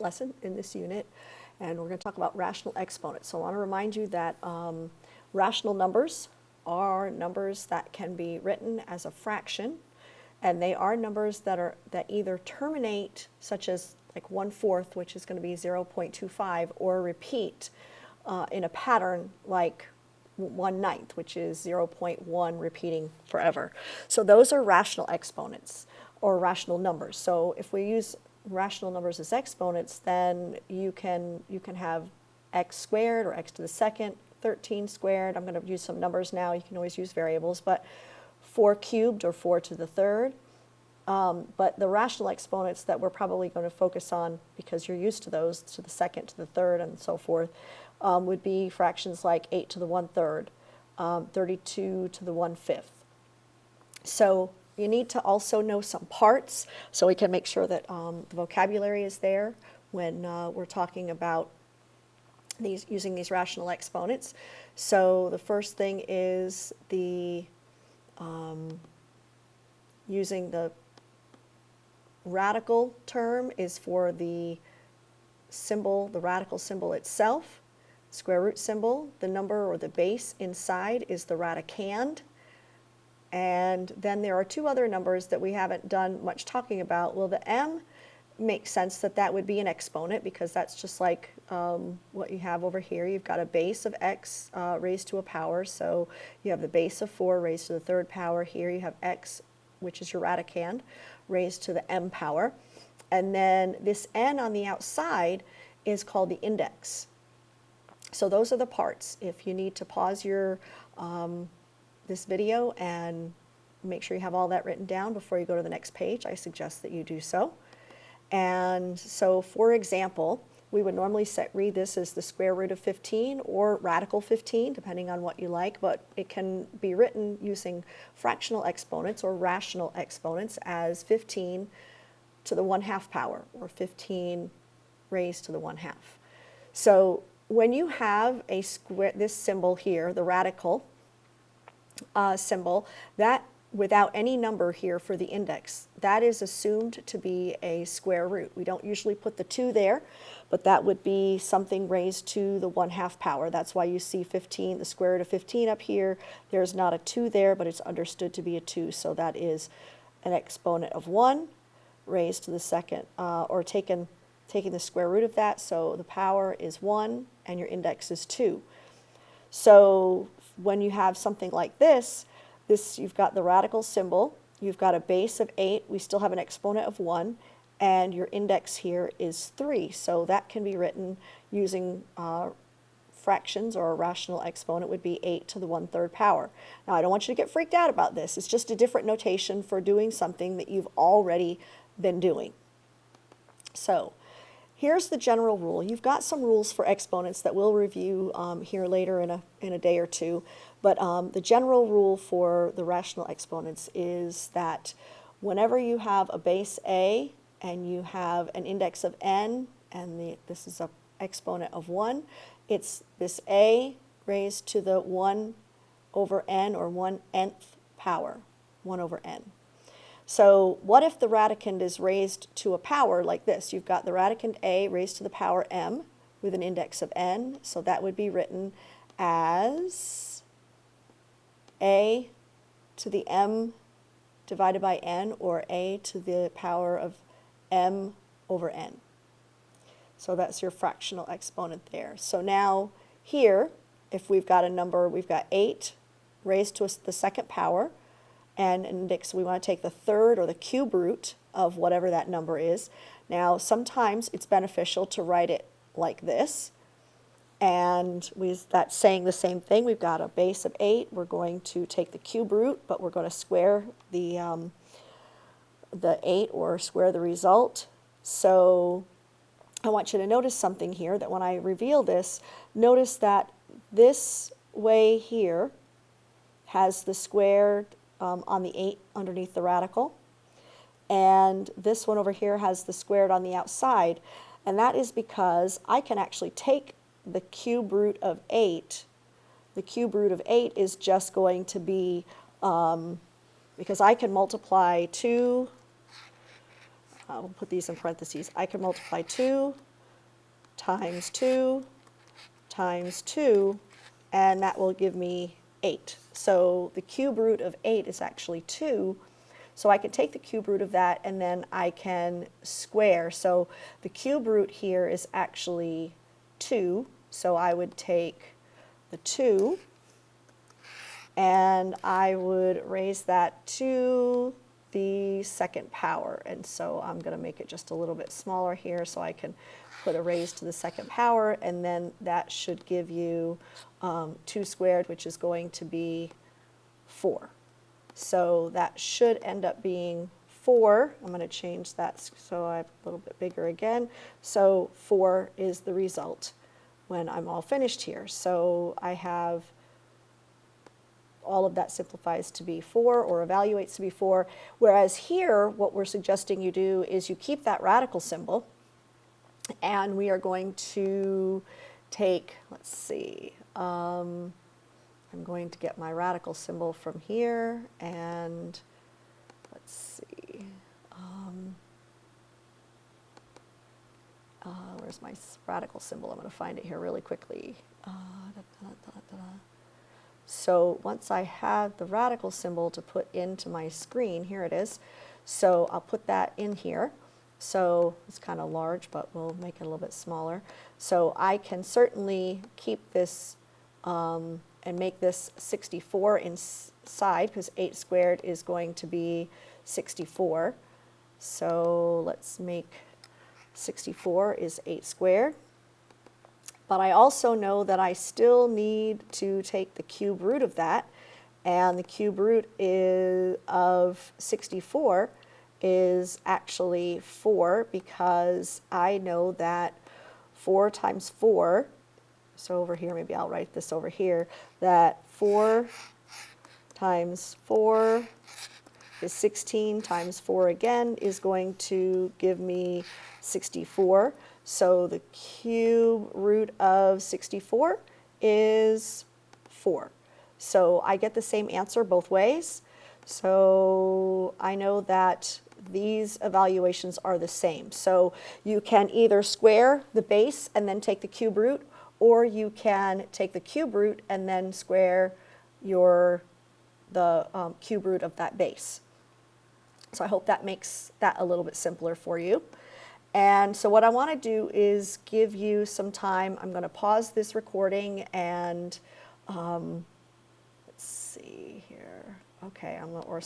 lesson in this unit, and we're going to talk about rational exponents. So I want to remind you that rational numbers are numbers that can be written as a fraction, and they are numbers that either terminate, such as like 1/4, which is going to be 0.25, or repeat in a pattern like 1/9, which is 0.1 repeating forever. So those are rational exponents or rational numbers. So if we use rational numbers as exponents, then you can have x squared or x to the second, 13 squared. I'm going to use some numbers now. You can always use variables, but 4 cubed or 4 to the third. But the rational exponents that we're probably going to focus on, because you're used to those, to the second, to the third, and so forth, would be fractions like 8 to the 1/3, 32 to the 1/5. So you need to also know some parts so we can make sure that the vocabulary is there when we're talking about using these rational exponents. So the first thing is using the radical term is for the symbol, the radical symbol itself, square root symbol. The number or the base inside is the radicand. And then there are two other numbers that we haven't done much talking about. Well, the m makes sense that would be an exponent, because that's just like what you have over here. You've got a base of x raised to a power, so you have the base of 4 raised to the third power. Here you have x, which is your radicand, raised to the m power. And then this n on the outside is called the index. So those are the parts. If you need to pause your this video and make sure you have all that written down before you go to the next page, I suggest that you do so. And so, for example, we would normally read this as the square root of 15 or radical 15, depending on what you like, but it can be written using fractional exponents or rational exponents as 15 to the 1/2 power, or 15 raised to the 1/2. So when you have a square, this symbol here, the radical symbol, that without any number here for the index, that is assumed to be a square root. We don't usually put the 2 there, but that would be something raised to the 1/2 power. That's why you see 15, the square root of 15 up here. There's not a 2 there, but it's understood to be a 2. So that is an exponent of 1 raised to the second, or taking the square root of that. So the power is 1 and your index is 2. So when you have something like this, you've got the radical symbol, you've got a base of 8, we still have an exponent of 1, and your index here is 3. So that can be written using fractions, or a rational exponent would be 8 to the 1/3 power. Now, I don't want you to get freaked out about this. It's just a different notation for doing something that you've already been doing. So here's the general rule. You've got some rules for exponents that we'll review here later in a day or two. But the general rule for the rational exponents is that whenever you have a base a and you have an index of n, and this is an exponent of 1, it's this a raised to the 1 over n, or 1/nth power, 1 over n. So what if the radicand is raised to a power like this? You've got the radicand a raised to the power m with an index of n, so that would be written as a to the m divided by n, or a to the power of m over n. So that's your fractional exponent there. So now here, if we've got a number, we've got 8 raised to the second power, and an index, we want to take the third or the cube root of whatever that number is. Now, sometimes it's beneficial to write it like this, and that's saying the same thing. We've got a base of 8. We're going to take the cube root, but we're going to square the 8, or square the result. So I want you to notice something here, that when I reveal this, notice that this way here has the squared on the 8 underneath the radical, and this one over here has the squared on the outside, and that is because I can actually take the cube root of 8. The cube root of 8 is just going to be, because I can multiply 2, we'll put these in parentheses, I can multiply 2 times 2 times 2, and that will give me 8. So the cube root of 8 is actually 2. So I can take the cube root of that and then I can square. So the cube root here is actually 2. So I would take the 2 and I would raise that to the second power. And so I'm going to make it just a little bit smaller here so I can put a raise to the second power, and then that should give you 2 squared, which is going to be 4. So that should end up being 4. I'm going to change that so I'm a little bit bigger again. So 4 is the result when I'm all finished here. So I have all of that simplifies to be 4 or evaluates to be 4. Whereas here, what we're suggesting you do is you keep that radical symbol, and we are going to take, let's see, I'm going to get my radical symbol from here, and let's see, where's my radical symbol? I'm going to find it here really quickly. So once I have the radical symbol to put into my screen, here it is. So I'll put that in here. So it's kind of large, but we'll make it a little bit smaller. So I can certainly keep this and make this 64 inside, because 8 squared is going to be 64. So let's make 64 is 8 squared. But I also know that I still need to take the cube root of that, and the cube root of 64 is actually 4, because I know that 4 times 4, so over here, maybe I'll write this over here, that 4 times 4 is 16 times 4 again is going to give me 64. So the cube root of 64 is 4. So I get the same answer both ways. So I know that these evaluations are the same. So you can either square the base and then take the cube root, or you can take the cube root and then square the cube root of that base. So I hope that makes that a little bit simpler for you. And so what I want to do is give you some time. I'm going to pause this recording and let's see here. Okay, or